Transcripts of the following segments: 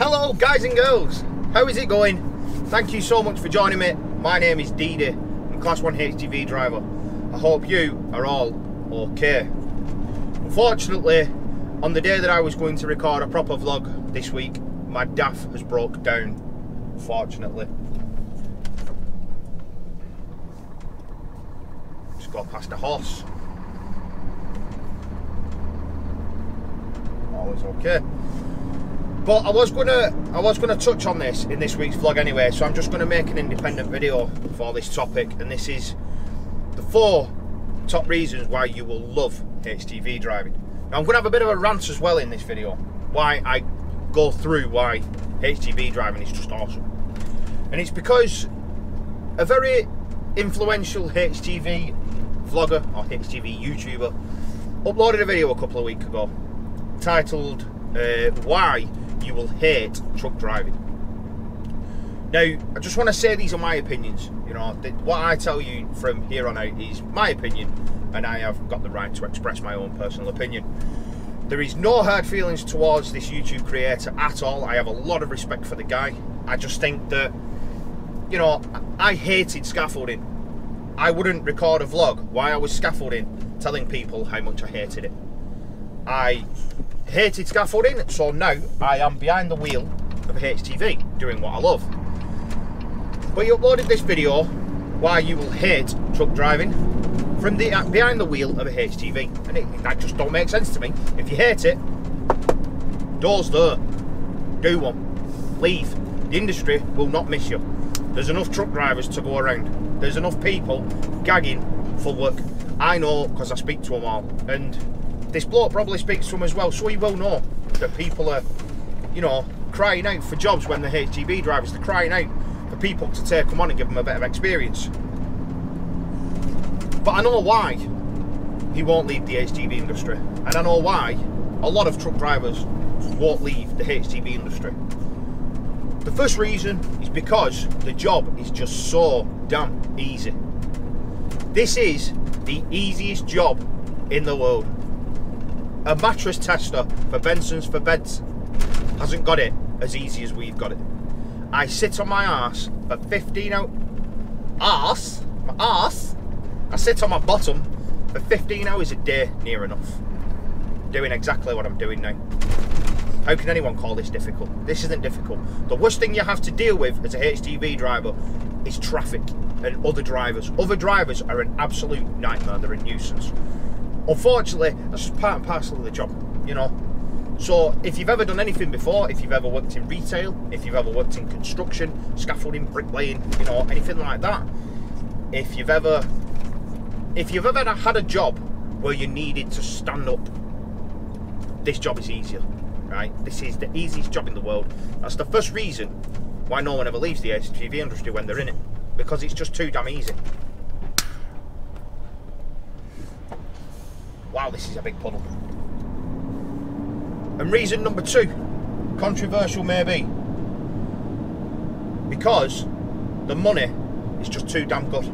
Hello guys and girls, how is it going? Thank you so much for joining me. My name is Didi, I'm a Class 1 HGV driver. I hope you are all okay. Unfortunately, on the day that I was going to record a proper vlog this week, my DAF has broke down, unfortunately. Just got past a horse. Always okay. But I was gonna touch on this in this week's vlog anyway, so I'm just gonna make an independent video for this topic, and this is the 4 top reasons why you will love HGV driving. Now I'm gonna have a bit of a rant as well in this video, why I go through why HGV driving is just awesome. And it's because a very influential HGV vlogger or HGV YouTuber uploaded a video a couple of weeks ago titled why you will hate truck driving. Now, I just want to say these are my opinions. You know, what I tell you from here on out is my opinion, and I have got the right to express my own personal opinion. There is no hard feelings towards this YouTube creator at all. I have a lot of respect for the guy. I just think that, you know, I hated scaffolding. I wouldn't record a vlog while I was scaffolding telling people how much I hated it. I hated scaffolding, so now I am behind the wheel of a HGV doing what I love. But he uploaded this video why you will hate truck driving from the behind the wheel of a HGV, and that just don't make sense to me. If you hate it, doors there, do one, leave. The industry will not miss you. There's enough truck drivers to go around. There's enough people gagging for work. I know because I speak to them all, and this bloke probably speaks to him as well, so he will know that people are, you know, crying out for jobs when they're HGV drivers. They're crying out for people to take them on and give them a better experience. But I know why he won't leave the HGV industry, and I know why a lot of truck drivers won't leave the HGV industry. The first reason is because the job is just so damn easy. This is the easiest job in the world. A mattress tester for Benson's for Beds hasn't got it as easy as we've got it. I sit on my arse for 15 hours. I sit on my bottom for 15 hours a day, near enough, doing exactly what I'm doing now. How can anyone call this difficult? This isn't difficult. The worst thing you have to deal with as a HGV driver is traffic and other drivers. Other drivers are an absolute nightmare. They're a nuisance. Unfortunately, that's just part and parcel of the job, you know. So if you've ever done anything before, if you've ever worked in retail, if you've ever worked in construction, scaffolding, bricklaying, you know, anything like that, if you've ever had a job where you needed to stand up, this job is easier, right? This is the easiest job in the world. That's the first reason why no one ever leaves the HGV industry when they're in it, because it's just too damn easy. Wow, this is a big puddle. And reason number 2, controversial maybe, because the money is just too damn good.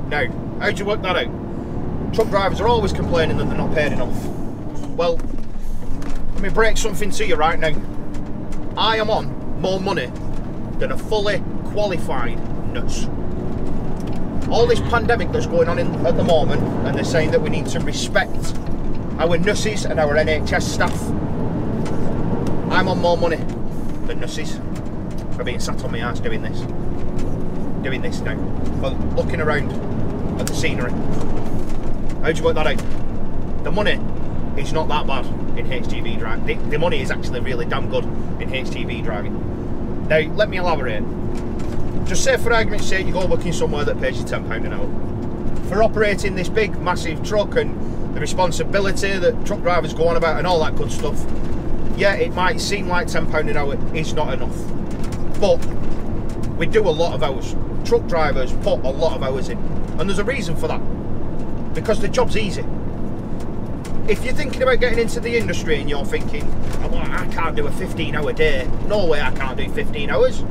Now, how do you work that out? Truck drivers are always complaining that they're not paid enough. Well, let me break something to you right now. I am on more money than a fully qualified nurse. All this pandemic that's going on at the moment, and they're saying that we need to respect our nurses and our NHS staff. I'm on more money than nurses for being sat on my arse doing this now, for looking around at the scenery. How do you work that out? The money is not that bad in HGV driving. The money is actually really damn good in HGV driving. Now, let me elaborate. Just say, for argument's sake, you go working somewhere that pays you £10 an hour. For operating this big, massive truck and the responsibility that truck drivers go on about and all that good stuff, yeah, it might seem like £10 an hour is not enough. But we do a lot of hours. Truck drivers put a lot of hours in. And there's a reason for that. Because the job's easy. If you're thinking about getting into the industry and you're thinking, oh, I can't do a 15-hour day. No way I can't do 15 hours.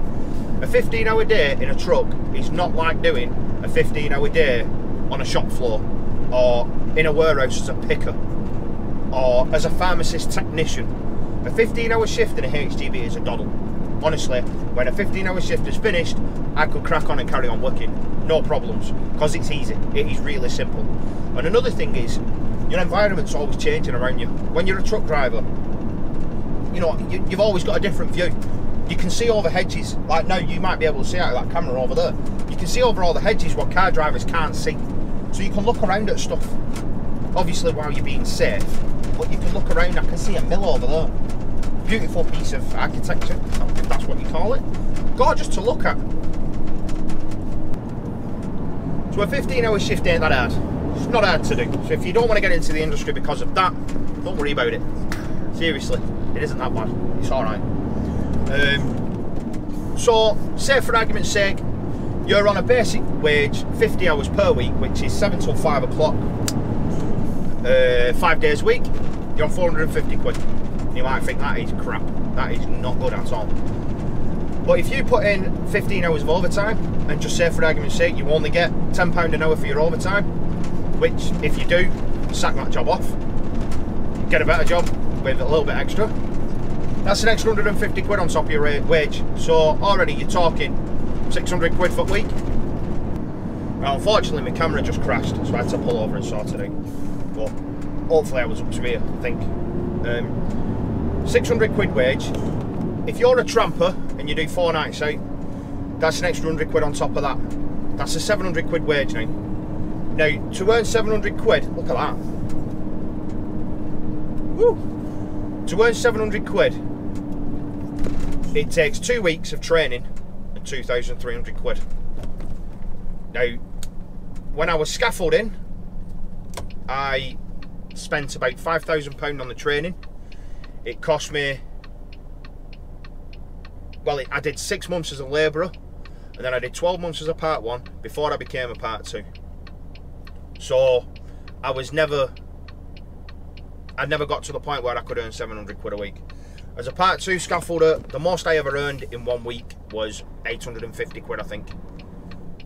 A 15-hour day in a truck is not like doing a 15-hour day on a shop floor or in a warehouse as a picker or as a pharmacist technician A 15-hour shift in a HGV is a doddle. Honestly, when a 15-hour shift is finished, I could crack on and carry on working. No problems, because it's easy. It is really simple. And another thing is, your environment's always changing around you. When you're a truck driver, you know, you've always got a different view. You can see over hedges. Like now, you might be able to see out of that camera over there. You can see over all the hedges what car drivers can't see. So you can look around at stuff. Obviously, while you're being safe, but you can look around. I can see a mill over there. Beautiful piece of architecture, if that's what you call it. Gorgeous to look at. So a 15-hour shift ain't that hard. It's not hard to do. So if you don't want to get into the industry because of that, don't worry about it. Seriously, it isn't that bad. It's alright. So, say for argument's sake, you're on a basic wage, 50 hours per week, which is 7 till 5 o'clock, 5 days a week, you're on 450 quid. You might think that is crap. That is not good at all. But if you put in 15 hours of overtime, and just say for argument's sake, you only get £10 an hour for your overtime, which if you do, sack that job off, get a better job with a little bit extra, that's an extra 150 quid on top of your wage. So already you're talking 600 quid for a week. Well, unfortunately my camera just crashed, so I had to pull over and sort it out. But hopefully I was up to here, I think. 600 quid wage. If you're a tramper and you do 4 nights out, that's an extra 100 quid on top of that. That's a 700 quid wage now. Now, to earn 700 quid, look at that. Woo! To earn 700 quid, it takes 2 weeks of training and 2,300 quid. Now, when I was scaffolding, I spent about £5,000 on the training. It cost me, well, I did 6 months as a labourer, and then I did 12 months as a part 1 before I became a part 2. So I never got to the point where I could earn 700 quid a week. As a part 2 scaffolder, the most I ever earned in 1 week was 850 quid, I think.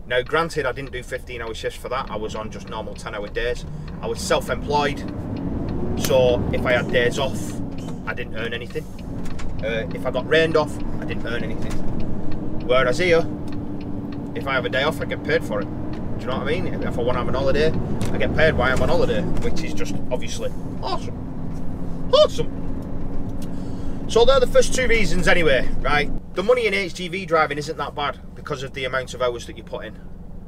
Now, granted, I didn't do 15-hour shifts for that. I was on just normal 10-hour days. I was self-employed, so if I had days off, I didn't earn anything. If I got rained off, I didn't earn anything. Whereas here, if I have a day off, I get paid for it. Do you know what I mean? If I want to have an holiday, I get paid while I'm on holiday, which is just obviously awesome. Awesome. So they're the first 2 reasons anyway, right? The money in HGV driving isn't that bad because of the amount of hours that you put in,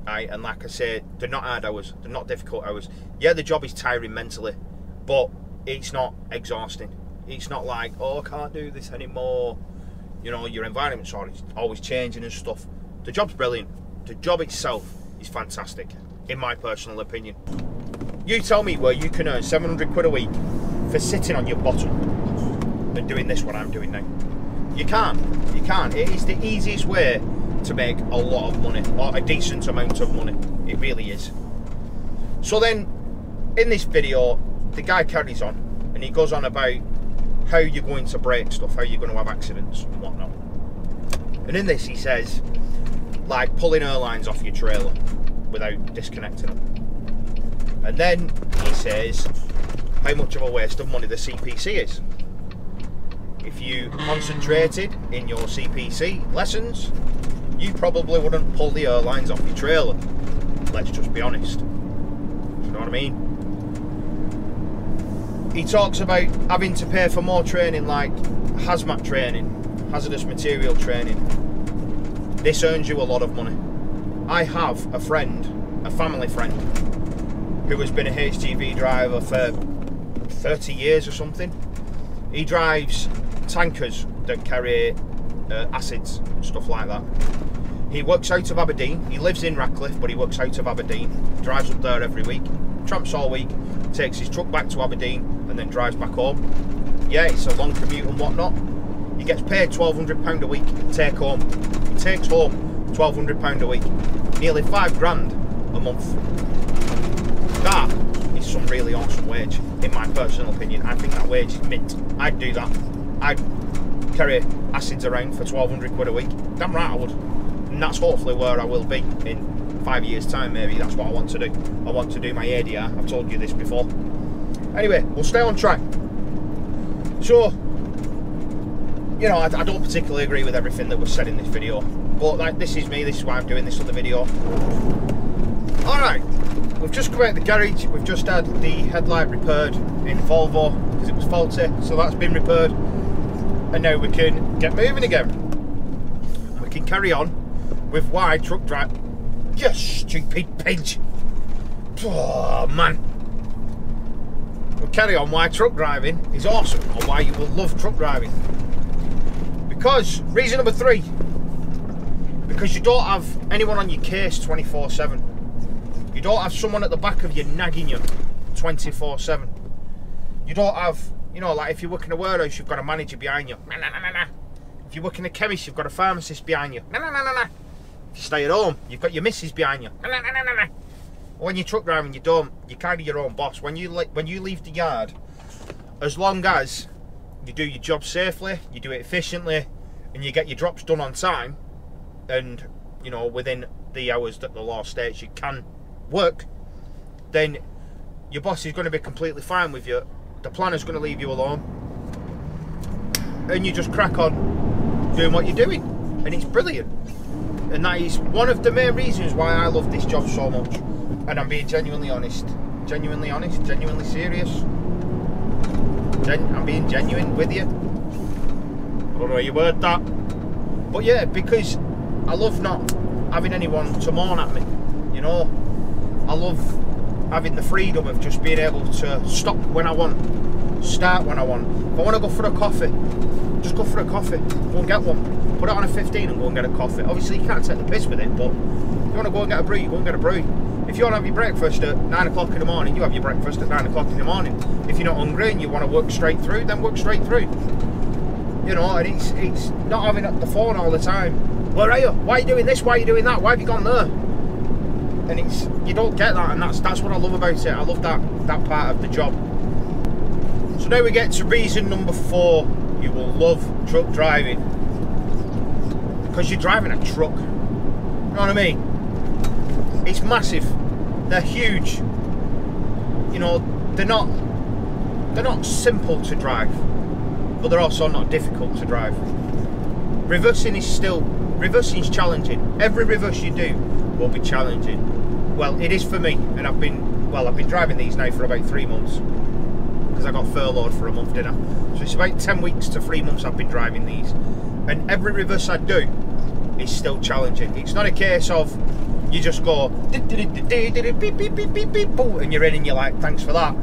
right? And like I say, they're not hard hours, they're not difficult hours. Yeah, the job is tiring mentally, but it's not exhausting. It's not like, oh, I can't do this anymore. You know, your environment's always changing and stuff. The job's brilliant. The job itself is fantastic, in my personal opinion. You tell me where you can earn 700 quid a week for sitting on your bottom and doing this, what I'm doing now. You can't. You can't. It is the easiest way to make a lot of money, or a decent amount of money. It really is. So then, in this video, the guy carries on, and he goes on about how you're going to break stuff, how you're going to have accidents and whatnot. And in this he says, like pulling airlines off your trailer without disconnecting them. And then he says how much of a waste of money the CPC is. If you concentrated in your CPC lessons, you probably wouldn't pull the airlines off your trailer. Let's just be honest. Do you know what I mean? He talks about having to pay for more training, like hazmat training, hazardous material training. This earns you a lot of money. I have a friend, a family friend, who has been a HGV driver for 30 years or something. He drives tankers that carry acids and stuff like that. He works out of Aberdeen. He lives in Ratcliffe, but he works out of Aberdeen. Drives up there every week, tramps all week, takes his truck back to Aberdeen and then drives back home. Yeah, it's a long commute and whatnot. He gets paid £1,200 a week take home. He takes home £1,200 a week. Nearly £5,000 a month. That is some really awesome wage, in my personal opinion. I think that wage is mint. I'd do that. I'd carry acids around for 1,200 quid a week. Damn right I would. And that's hopefully where I will be in 5 years' time, maybe. That's what I want to do. I want to do my ADR. I've told you this before. Anyway, we'll stay on track. So, you know, I don't particularly agree with everything that was said in this video, but like, this is me, this is why I'm doing this other video. Alright, we've just come out of the garage, we've just had the headlight repaired in Volvo, because it was faulty, so that's been repaired, and now we can get moving again. We can carry on with why truck drive... You stupid pinch! Oh man! We'll carry on why truck driving is awesome, or why you will love truck driving. Because, reason number 3, because you don't have anyone on your case 24/7. You don't have someone at the back of you nagging you 24/7. You don't have, you know, like if you work in a warehouse, you've got a manager behind you. Nah, nah, nah, nah, nah. If you work in a chemist, you've got a pharmacist behind you. Nah, nah, nah, nah, nah. If you stay at home, you've got your missus behind you. Nah, nah, nah, nah, nah. When you're truck driving, you don't. You're kind of your own boss. When you leave the yard, as long as you do your job safely, you do it efficiently, and you get your drops done on time, and you know, within the hours that the law states you can work, then your boss is going to be completely fine with you. The planner's going to leave you alone, and you just crack on doing what you're doing, and it's brilliant. And that is one of the main reasons why I love this job so much. And I'm being genuinely honest, genuinely serious. I'm being genuine with you. I don't know how you word that, but yeah, because I love not having anyone to moan at me, you know. I love having the freedom of just being able to stop when I want, start when I want. If I want to go for a coffee, just go for a coffee, go and get one, put it on a 15 and go and get a coffee. Obviously you can't take the piss with it, but if you want to go and get a brew, you go and get a brew. If you want to have your breakfast at 9 o'clock in the morning, you have your breakfast at 9 o'clock in the morning. If you're not hungry and you want to work straight through, then work straight through. You know, and it's not having the phone all the time. Where are you? Why are you doing this? Why are you doing that? Why have you gone there? And you don't get that, and that's what I love about it. I love that part of the job. So now we get to reason number 4. You will love truck driving. Because you're driving a truck. You know what I mean? It's massive. They're huge. You know, they're not simple to drive, but they're also not difficult to drive. Reversing is challenging. Every reverse you do will be challenging. Well, it is for me, and I've been driving these now for about 3 months, because I got furloughed for a month, didn't I? So it's about 10 weeks to 3 months I've been driving these, and every reverse I do is still challenging. It's not a case of you just go and you're in and you're like, thanks for that.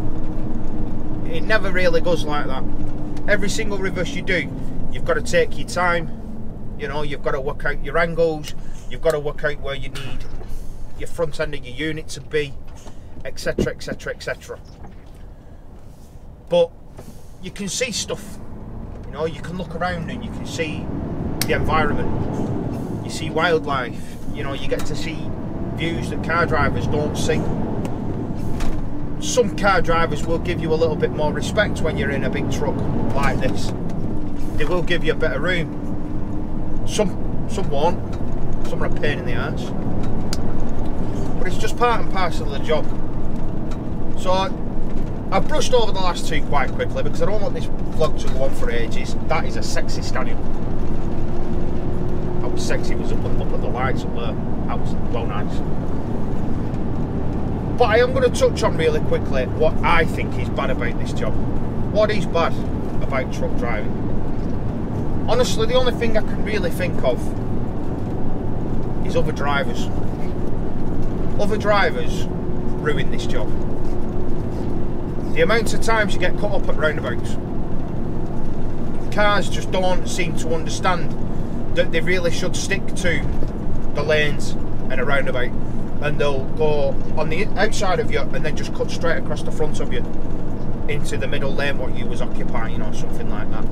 It never really goes like that. Every single reverse you do, you've got to take your time. You know, you've got to work out your angles, you've got to work out where you need your front end of your unit to be, etc, etc, etc. But you can see stuff, you know, you can look around and you can see the environment, you see wildlife, you know, you get to see views that car drivers don't see. Some car drivers will give you a little bit more respect when you're in a big truck like this. They will give you a bit of room. Some won't. Some are a pain in the arse. But it's just part and parcel of the job. So I've brushed over the last 2 quite quickly because I don't want this vlog to go on for ages. That is a sexy Scania. That was sexy, it was up at the lights up there. That was well nice. But I am going to touch on really quickly what I think is bad about this job. What is bad about truck driving? Honestly, the only thing I can really think of is other drivers. Other drivers ruin this job. The amount of times you get cut up at roundabouts. Cars just don't seem to understand that they really should stick to the lanes and a roundabout, and they'll go on the outside of you and then just cut straight across the front of you into the middle lane what you was occupying or something like that.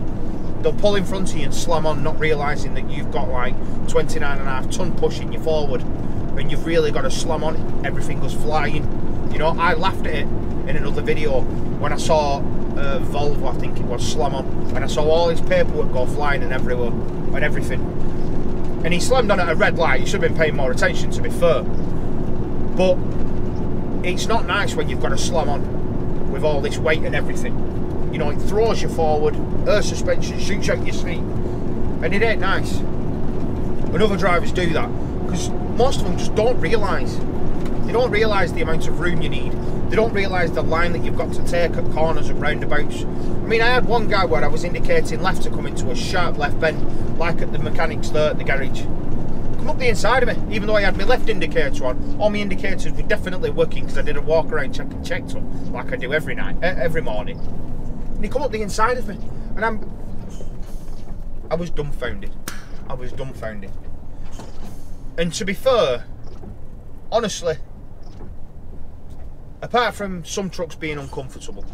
They'll pull in front of you and slam on, not realising that you've got like 29.5 ton pushing you forward, and you've really got to slam on it. Everything goes flying. You know, I laughed at it in another video when I saw Volvo, I think it was, slam on, and I saw all his paperwork go flying and everywhere and everything. And he slammed on at a red light. He should have been paying more attention, to be fair. But it's not nice when you've got to slam on with all this weight and everything. You know, it throws you forward, air suspension shoots out your seat, And it ain't nice when other drivers do that, because most of them just don't realise. They don't realise the amount of room you need. They don't realise the line that you've got to take at corners and roundabouts. I mean, I had one guy where I was indicating left to come into a sharp left bend, like at the mechanics there at the garage. Come up the inside of me, even though I had my left indicator on. All my indicators were definitely working because I did a walk around check and checked them, like I do every night, every morning. And he come up the inside of me, and I was dumbfounded. I was dumbfounded. And to be fair, honestly, apart from some trucks being uncomfortable,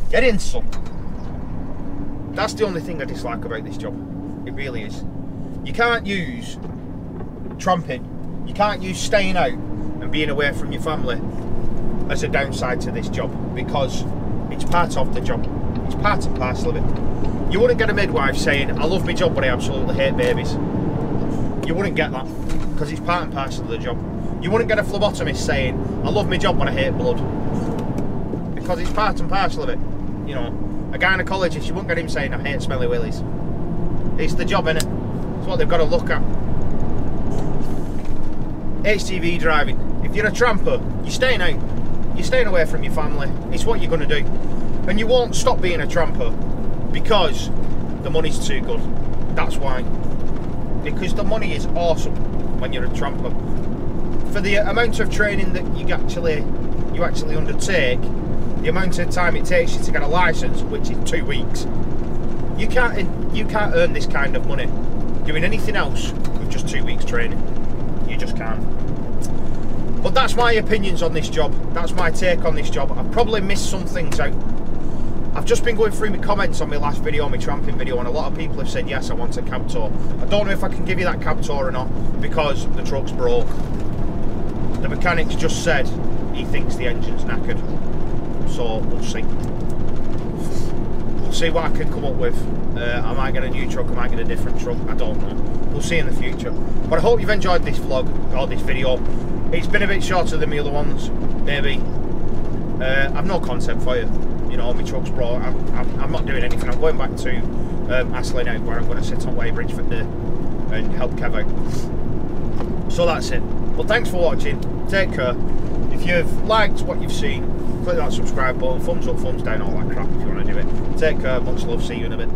get in some. That's the only thing I dislike about this job. It really is. You can't use tramping, you can't use staying out and being away from your family as a downside to this job, because it's part of the job. It's part and parcel of it. You wouldn't get a midwife saying, I love my job but I absolutely hate babies. You wouldn't get that, because it's part and parcel of the job. You wouldn't get a phlebotomist saying, I love my job but I hate blood, because it's part and parcel of it. You know, a gynecologist, you wouldn't get him saying, I hate smelly willies. It's the job, innit? It's what they've got to look at. HGV driving. If you're a tramper, you're staying out. You're staying away from your family. It's what you're going to do. And you won't stop being a tramper because the money's too good. That's why. Because the money is awesome when you're a tramper. For the amount of training that you actually undertake, the amount of time it takes you to get a license, which is 2 weeks, you can't earn this kind of money doing anything else with just 2 weeks training. You just can't. But that's my opinions on this job. That's my take on this job. I've probably missed some things out. I've just been going through my comments on my last video, my tramping video, and a lot of people have said, yes, I want a cab tour. I don't know if I can give you that cab tour or not, because the truck's broke. The mechanic's just said he thinks the engine's knackered. So we'll see. We'll see what I can come up with. I might get a new truck, I might get a different truck, I don't know. We'll see in the future. But I hope you've enjoyed this vlog, or this video. It's been a bit shorter than the other ones, maybe. I've no concept for you. You know, my truck's broke. I'm not doing anything. I'm going back to Astley now, where I'm going to sit on Weybridge for the day and help Kev out. So that's it. But thanks for watching. Take care. If you've liked what you've seen, click that subscribe button, thumbs up, thumbs down, all that crap if you want to do it. Take care, much love, see you in a bit.